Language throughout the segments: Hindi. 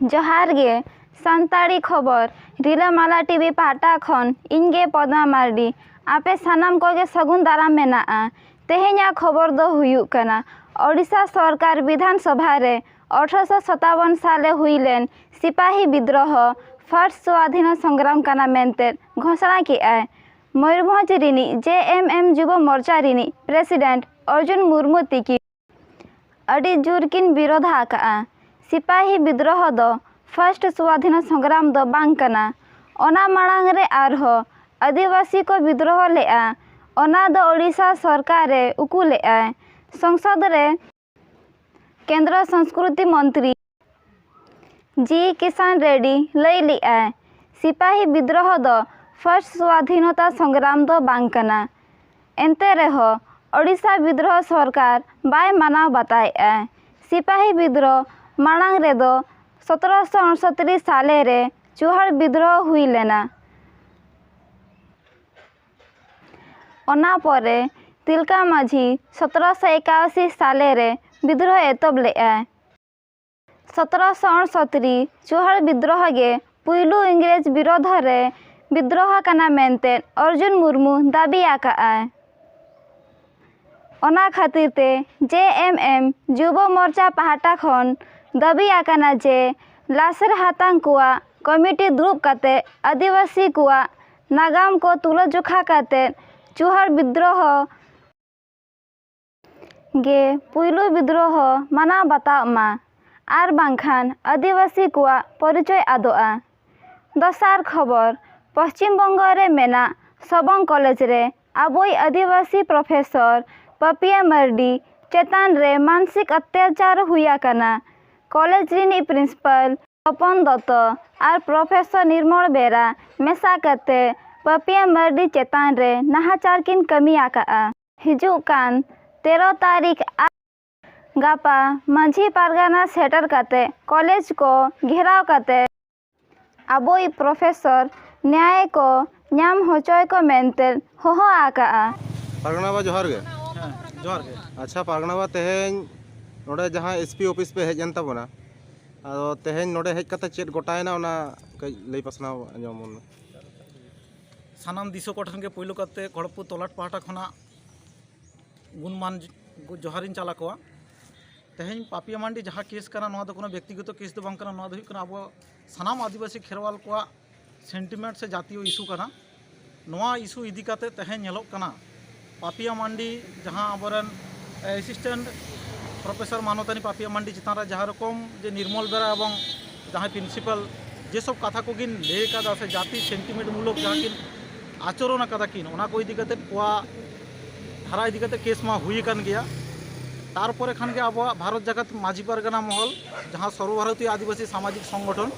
जोहार गे सानताड़ी खबर रिलामाला टीवी पाटा खन इनगे पद्मा मार्डी आपे सानाम कोगे सगुन दाराम मेना तेहेन्या खबर दो हुयुक कना ओडिशा सरकार विधानसभा रे 1857 साले हुईलेन सिपाही विद्रोह फर्स्ट स्वाधीन संग्राम कना मेनते घोषणा की आय मयूरभंज रिनी JMM युवा मोर्चा रिनी प्रेसिडेंट अर्जुन मुर्मू तिकी अड़ी जुरकिन विरोधा का सिपाही विद्रोह दो फर्स्ट स्वाधीन संग्राम दो बांग कना ओना मांग रे आरहो आदिवासी को विद्रोह लेआ ओना दो ओडिशा सरकार रे उकू लेआ संसद रे केंद्र संस्कृति मंत्री जी किसान रेड्डी लई लिया सिपाही विद्रोह दो फर्स्ट स्वाधीनता संग्राम दो बांग कना एंते रहो ओडिशा विद्रोह सरकार बाय माना बताए सिपाही विद्रोह मांग रे दो 1769 साले रे चुहड़ विद्रोह हुई लेना ओना परे तिलका माझी 1781 साले रे विद्रोह एतब लेआ 1769 चुहड़ विद्रोह गे पुइलू इंग्रेज विरोध रे विद्रोह कना मेनते अर्जुन मुर्मू दाबी आका ओना खातिर ते JMM युवा मोर्चा पहाटा खन दाबी आकाना जे लासेर हातांग कुआ कमिटी दुरुब काते आदिवासी कुआ नागाम को तुलजोखा काते चुहड़ विद्रोह गे पुइलू विद्रोह माना बताओ मा आर बांखान आदिवासी कुआ परिचय आदोआ दसार खबर पश्चिम बंग रे मेना सबंग कॉलेज रे आबोई आदिवासी प्रोफेसर पपिया मर्डी चेतान रे मानसिक अत्याचार हुआ कना कॉलेज रिनी प्रिंसिपल तपन दत्त और प्रोफेसर निर्मल बेरा मेसा करते पपिया मर्डी चेतान रे नाहाचार किन कमी आका हिजुक कान 13 तारीख गापा माझी पारगाना सेटर करते कॉलेज को घेराव करते आबोई प्रोफेसर न्याय को न्याम होचोय को मेनते हो आका पारगना जोहार गे जोहार गे अच्छा पारगना तेहेन नोडे जहाँ SP ऑफिस पे हेजन तबना आदो तेहेन नोडे हेज कते चेत गोटायना ओना कई लई पसनाव आंजमन सानाम दिसो कोठन के पुइलो कते खड़गपुर तलाट पाहटा खना गुणमान जोहारिन चाला कोआ तेहेन पापिया मांडी जहाँ केस कना नोआ दो कोनो व्यक्तिगत केस दो बांग कना नोआ दो हुई कना अब सानाम आदिवासी खेरवाल कोआ सेंटिमेंट से जातीय इशू कना नोआ इशू इदी कते तेहेन नेलोक कना पापिया मांडी जहाँ आबरन असिस्टेंट प्रोफेसर मानवतानी पापिया मांडी चितान जहाँ रकम जे निर्मल बेरा एवं जहाँ प्रिंसिपल जे सब कथा को किन ले का से जाति सेंटिमेंट मूलक जहाँ किन आचरण कदा किन ओना को इदी कते कोआ धारा इदी कते केस मा हुई कन गया तारपरे खान के अब भारत जगत माझी पारगाना महल जहाँ सर्वभारतीय आदिवासी सामाजिक संगठन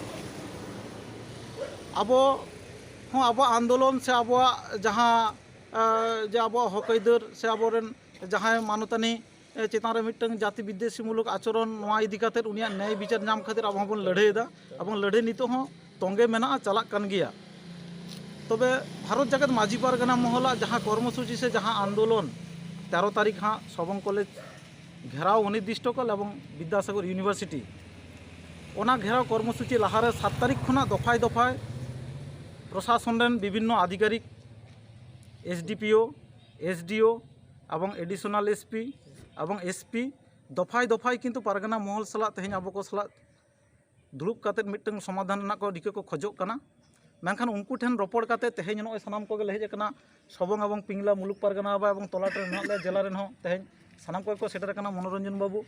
अब हाँ अब आंदोलन से अब जहाँ जे अब हक आइदार से अब जहाँ मानवतानी चेतान मिट्टन जाति विद्वेषी मूलक आचरण नोआ इदी कातेर उनिया न्याय विचार नाम खातिर अब बन लड़ाईदा अब लड़ाई नितो हो तोंगे मेना चला कन गया तबे भारत जगत माझी पारगाना महला जहाँ कर्मसूची से जहाँ आंदोलन 13 तारीख हाँ सबंग कॉलेज घेराव अनिर्दिष्ट कल एवं विद्यासागर यूनिवर्सिटी ओना घेराव कर्मसूची लहारे 7 तारीख खुना दफाय दफाय प्रशासन रेन विभिन्न आधिकारिक SDPO SDO एवं एडिशनल SP एवं SP दफाय दफाय किंतु पारगाना महल सला तेहेन अब को सला दुरुब काते मिट्टन समाधान ना को रिके को खोजोग कना मेनखान उनको ठेन रोपड़ काते तेहेन नोय सानाम को हेज कना सबंग एवं पिंगला मुलुक पारगाना एवं तलाट रे नले जिला रेन हो तेहेन सानाम को सेटर कना मनोरंजन बाबू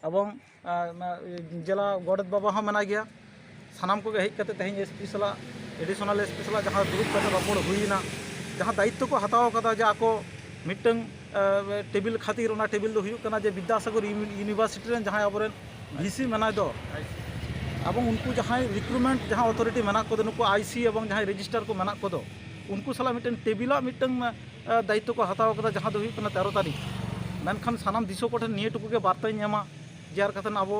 एवं जिला गौड़त बाबा हो मना गया सानाम को हेज काते तेहेन SP सला एडिशनल SP सला जहाँ दुरुब काते रोपड़ हुईना जहाँ दायित्व को हताव कदा जे आको मिट्टन टेबिल खातिर ओना टेबिल दो हुयुक कना जे विद्यासागर यूनिवर्सिटी रेन जहाँ अब VC मेना दो अब उनको जहाँ रिक्रुटमेंट जहाँ अथॉरिटी मेना को नुको IC एवं जहाँ रजिस्टर को मेना को उनको सला मिट्टन टेबिला मिट्टन दायित्व को हताव कदा जहाँ दो हुयुक कना 13 तारीख मेनखान सानाम दिसो कोठन निये टुकु के बार्ताई एमा जार कथन अब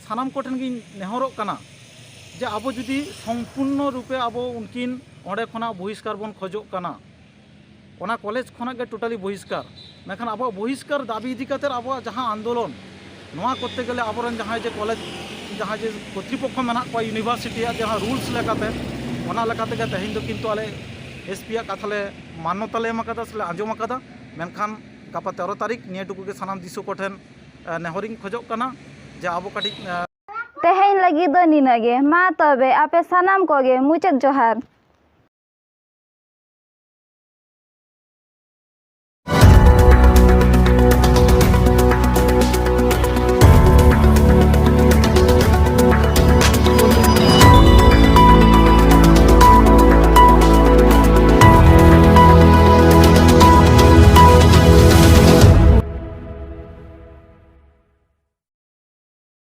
सानाम कोठन गी नेहरोग कना जे अब जुदी संपूर्ण रूपे अब उनकिन ओंडे खना बहिष्कार बन खोजोग कना ओना कॉलेज खना के टोटाली बहिष्कार मेखान अब बहिष्कार दाबी इदी कातेर अब जहाँ आंदोलन नोआ करते गेले अब जहाँ जे कॉलेज जहाँ जे कर्तृपक्ष मेना को यूनिवर्सिटी जहाँ रूल्स लेकाते ओना लेकाते के तेहें दो किन्तु आले एसपी कथा ले मान्यता ले एमाकादा से आंजम आकादा मेनखान गापा 13 तारीख निया टुकु के सानाम दिसो को ठेन नेहरिंग खोजोग कना जे आबो काटी तेहें लगी दो निनागे मा तबे आपे सनाम कोगे मुचाद जोहार।